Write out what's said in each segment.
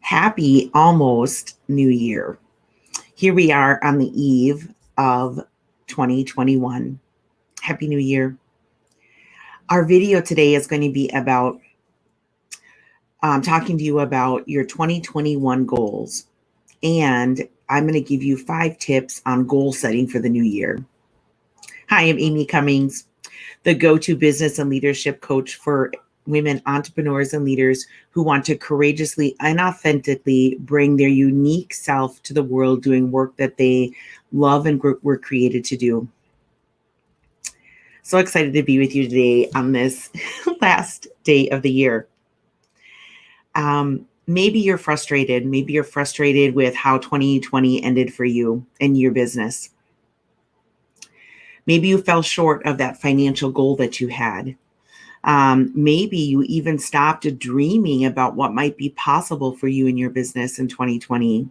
Happy almost New Year. Here we are on the eve of 2021. Happy New Year. Our video today is going to be about talking to you about your 2021 goals. And I'm going to give you 5 tips on goal setting for the new year. Hi, I'm Amy Cummings, the go-to business and leadership coach for women entrepreneurs and leaders who want to courageously and authentically bring their unique self to the world, doing work that they love and were created to do. So excited to be with you today on this last day of the year. Maybe you're frustrated. Maybe you're frustrated with how 2020 ended for you and your business. Maybe you fell short of that financial goal that you had. Maybe you even stopped dreaming about what might be possible for you in your business in 2020.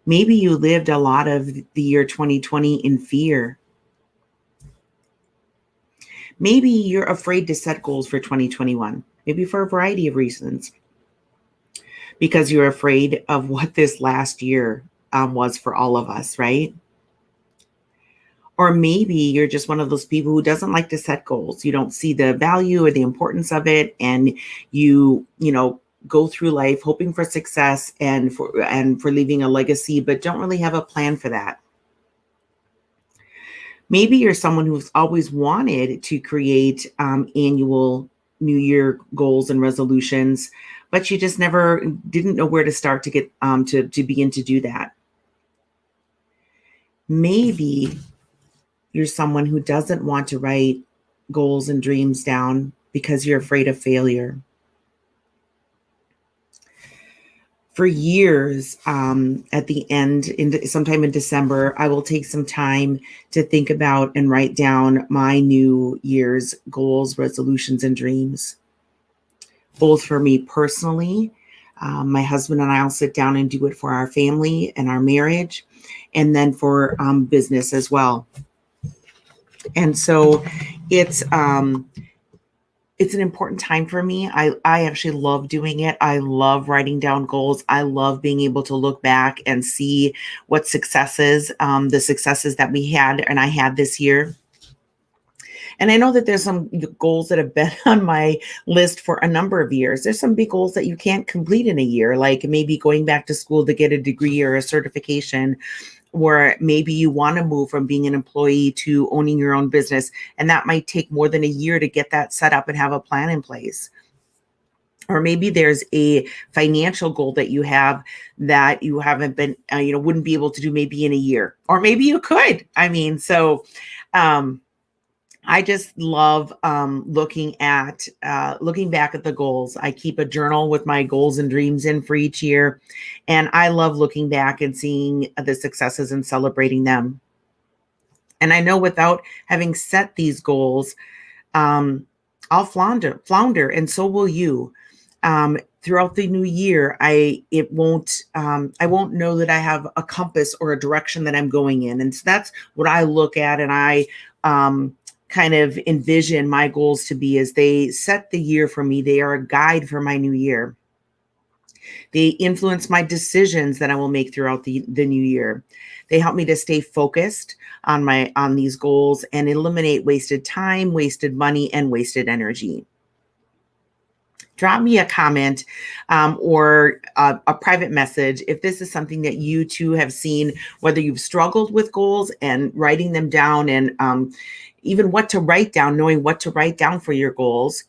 Maybe you lived a lot of the year 2020 in fear. Maybe you're afraid to set goals for 2021, maybe for a variety of reasons, because you're afraid of what this last year was for all of us, right? Or maybe you're just one of those people who doesn't like to set goals. You don't see the value or the importance of it, and you go through life hoping for success and for leaving a legacy, but don't really have a plan for that. Maybe you're someone who's always wanted to create annual New Year goals and resolutions, but you just never didn't know where to start to get to begin to do that. Maybe you're someone who doesn't want to write goals and dreams down because you're afraid of failure. For years, at the end, sometime in December, I will take some time to think about and write down my New Year's goals, resolutions, and dreams, both for me personally. My husband and I will sit down and do it for our family and our marriage, and then for business as well. And so it's an important time for me. I actually love doing it. I love writing down goals. I love being able to look back and see what successes, the successes that we had and I had this year. And I know that there's some goals that have been on my list for a number of years. There's some big goals that you can't complete in a year, like maybe going back to school to get a degree or a certification, or maybe you want to move from being an employee to owning your own business, and that might take more than a year to get that set up and have a plan in place. Or maybe there's a financial goal that you have that you haven't been, wouldn't be able to do maybe in a year, or maybe you could. I just love looking back at the goals. I keep a journal with my goals and dreams in for each year. And I love looking back and seeing the successes and celebrating them. And I know without having set these goals, I'll flounder, and so will you. Throughout the new year, I won't know that I have a compass or a direction that I'm going in. And so that's what I look at, and I kind of envision my goals to be as they set the year for me. They are a guide for my new year. They influence my decisions that I will make throughout the new year. They help me to stay focused on these goals and eliminate wasted time, wasted money, and wasted energy. Drop me a comment or a private message if this is something that you too have seen, whether you've struggled with goals and writing them down, and even what to write down, knowing what to write down for your goals,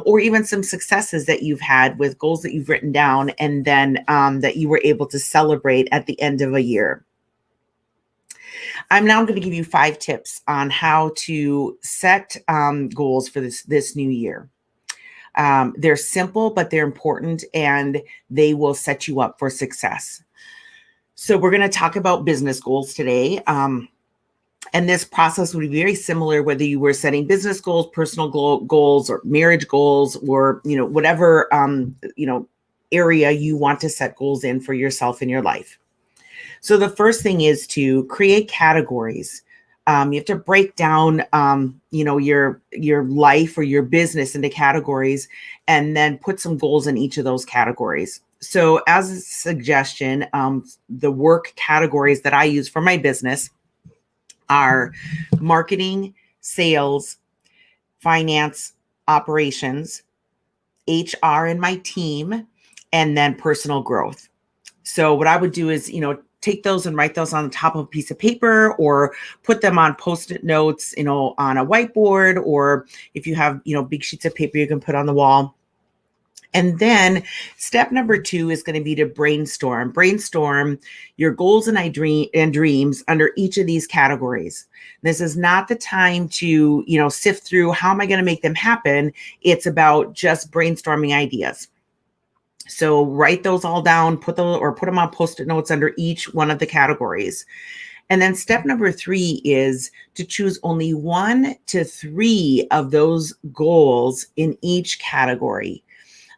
or even some successes that you've had with goals that you've written down and then that you were able to celebrate at the end of a year. I'm now going to give you 5 tips on how to set goals for this new year. They're simple, but they're important, and they will set you up for success. So we're going to talk about business goals today. And this process would be very similar whether you were setting business goals, personal goals, or marriage goals, or whatever area you want to set goals in for yourself in your life. So the first thing is to create categories You have to break down, your life or your business into categories, and then put some goals in each of those categories. So as a suggestion, the work categories that I use for my business are marketing, sales, finance, operations, HR and my team, and then personal growth. So what I would do is, take those and write those on the top of a piece of paper, or put them on Post-it notes, on a whiteboard, or if you have, big sheets of paper you can put on the wall. And then step number 2 is going to be to brainstorm your goals and dreams under each of these categories. This is not the time to, sift through how am I going to make them happen. It's about just brainstorming ideas. So write those all down, put them on Post-it notes under each one of the categories. And then step number 3 is to choose only 1 to 3 of those goals in each category.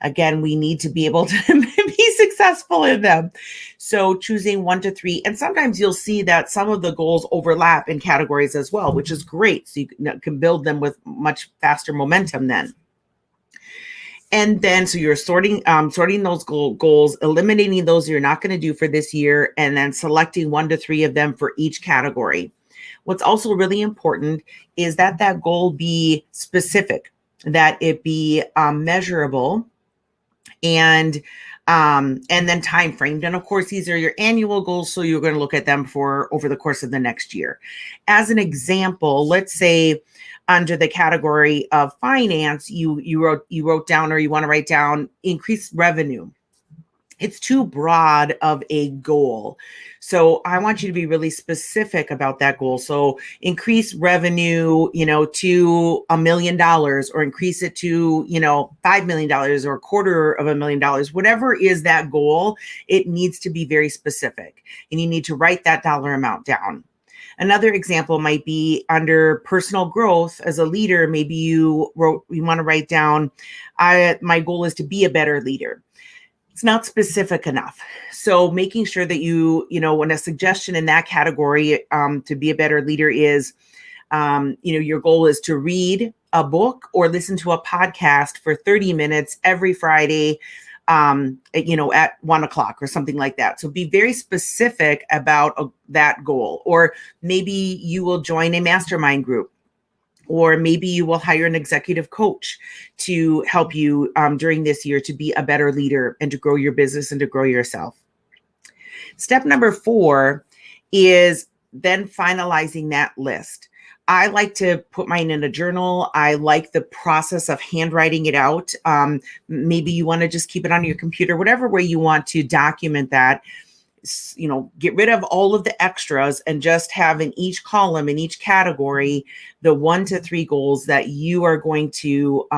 Again, we need to be able to be successful in them. So choosing 1 to 3, and sometimes you'll see that some of the goals overlap in categories as well, which is great. So you can build them with much faster momentum then. And then, so you're sorting those goals, eliminating those you're not going to do for this year, and then selecting 1 to 3 of them for each category. What's also really important is that goal be specific, that it be measurable, and then time framed. And of course, these are your annual goals, so you're going to look at them over the course of the next year. As an example, let's say under the category of finance, you wrote down, or you want to write down, increase revenue. It's too broad of a goal. So I want you to be really specific about that goal. So increase revenue, to $1 million, or increase it to, $5 million, or $250,000, whatever is that goal. It needs to be very specific, and you need to write that dollar amount down. Another example might be under personal growth. As a leader, maybe you want to write down, my goal is to be a better leader. It's not specific enough. So making sure that when a suggestion in that category to be a better leader is, your goal is to read a book or listen to a podcast for 30 minutes every Friday, at 1 o'clock or something like that. So be very specific about that goal. Or maybe you will join a mastermind group, or maybe you will hire an executive coach to help you during this year to be a better leader and to grow your business and to grow yourself. Step number 4 is then finalizing that list. I like to put mine in a journal. I like the process of handwriting it out. Maybe you want to just keep it on your computer, whatever way you want to document that. Get rid of all of the extras and just have in each column, in each category, the 1 to 3 goals that you are going to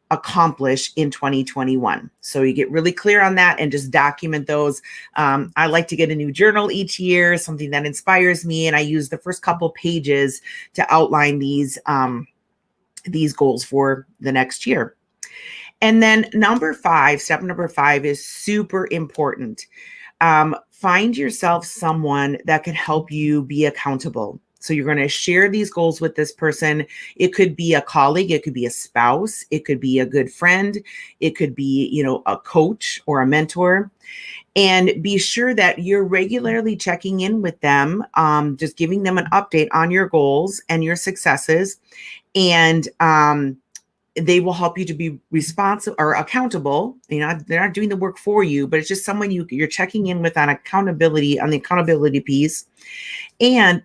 accomplish in 2021. So you get really clear on that and just document those. I like to get a new journal each year, something that inspires me. And I use the first couple pages to outline these goals for the next year. And then step number 5 is super important. Find yourself someone that can help you be accountable. So you're going to share these goals with this person. It could be a colleague, it could be a spouse, it could be a good friend, it could be, a coach or a mentor. And be sure that you're regularly checking in with them, just giving them an update on your goals and your successes. And they will help you to be responsible or accountable. They're not doing the work for you, but it's just someone you're checking in with on the accountability piece. And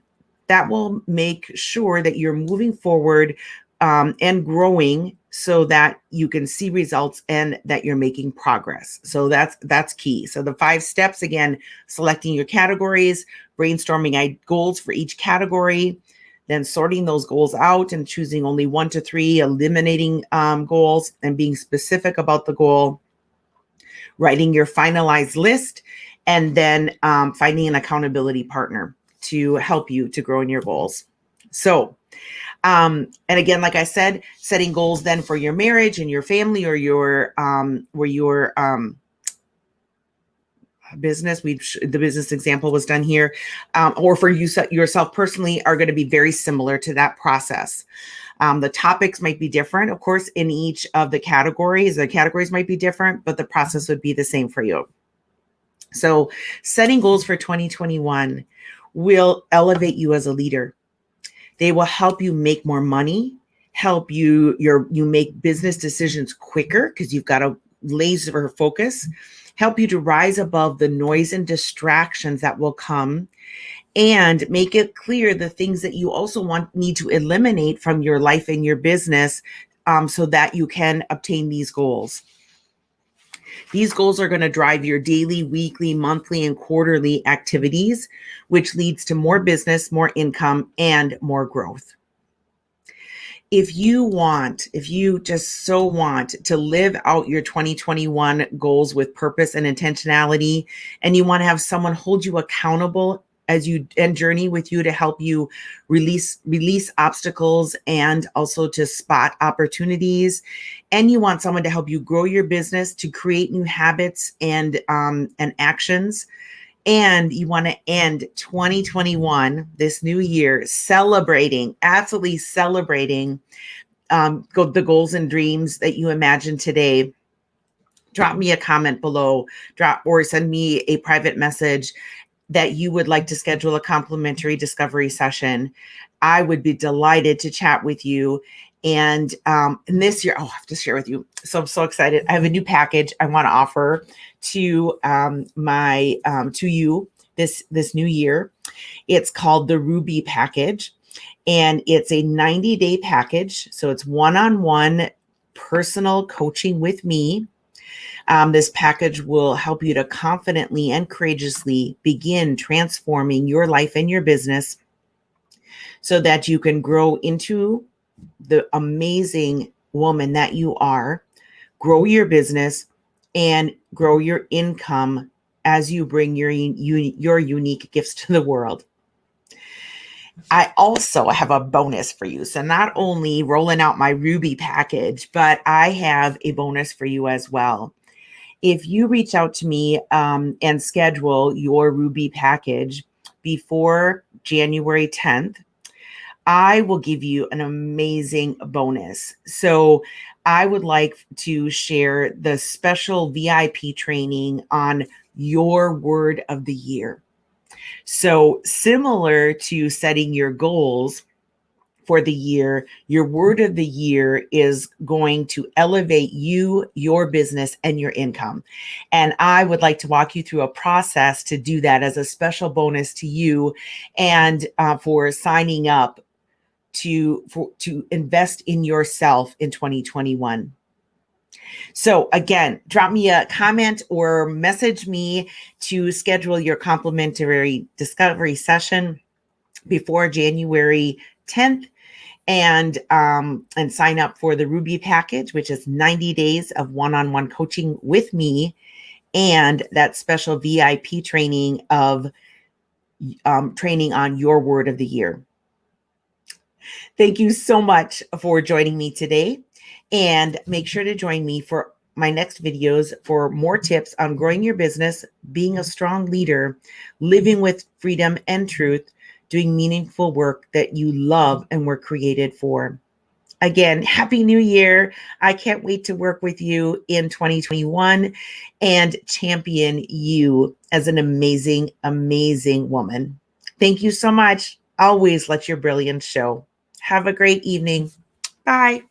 that will make sure that you're moving forward and growing so that you can see results and that you're making progress. So that's key. So the 5 steps, again, selecting your categories, brainstorming goals for each category, then sorting those goals out and choosing only 1 to 3, eliminating goals and being specific about the goal, writing your finalized list, and then finding an accountability partner to help you to grow in your goals. So, and again, like I said, setting goals then for your marriage and your family, or your business, the business example was done here, or for you yourself personally, are going to be very similar to that process. The topics might be different, of course, in each of the categories. The categories might be different, but the process would be the same for you. So setting goals for 2021 will elevate you as a leader. They will help you make more money, help you make business decisions quicker because you've got a laser focus, help you to rise above the noise and distractions that will come, and make it clear the things that you also need to eliminate from your life and your business, so that you can obtain these goals. These goals are going to drive your daily, weekly, monthly, and quarterly activities, which leads to more business, more income, and more growth. If you just so want to live out your 2021 goals with purpose and intentionality, and you want to have someone hold you accountable and journey with you to help you release obstacles and also to spot opportunities, and you want someone to help you grow your business, to create new habits and actions, and you want to end 2021, this new year, absolutely celebrating the goals and dreams that you imagine today, drop me a comment below, or send me a private message that you would like to schedule a complimentary discovery session. I would be delighted to chat with you. And this year, I have to share with you. So I'm so excited. I have a new package I want to offer to to you this new year. It's called the Ruby package, and it's a 90-day package. So it's one-on-one personal coaching with me. This package will help you to confidently and courageously begin transforming your life and your business so that you can grow into the amazing woman that you are, grow your business, and grow your income as you bring your unique gifts to the world. I also have a bonus for you. So not only rolling out my Ruby package, but I have a bonus for you as well. If you reach out to me and schedule your Ruby package before January 10th, I will give you an amazing bonus. So I would like to share the special VIP training on your word of the year. So similar to setting your goals for the year, your word of the year is going to elevate you, your business, and your income. And I would like to walk you through a process to do that as a special bonus to you, and for signing up to invest in yourself in 2021. So again, drop me a comment or message me to schedule your complimentary discovery session before January 10th, and sign up for the Ruby package, which is 90 days of one-on-one coaching with me, and that special VIP training of training on your word of the year. Thank you so much for joining me today, and make sure to join me for my next videos for more tips on growing your business, being a strong leader, living with freedom and truth, doing meaningful work that you love and were created for. Again, Happy New Year. I can't wait to work with you in 2021 and champion you as an amazing, amazing woman. Thank you so much. Always let your brilliance show. Have a great evening. Bye.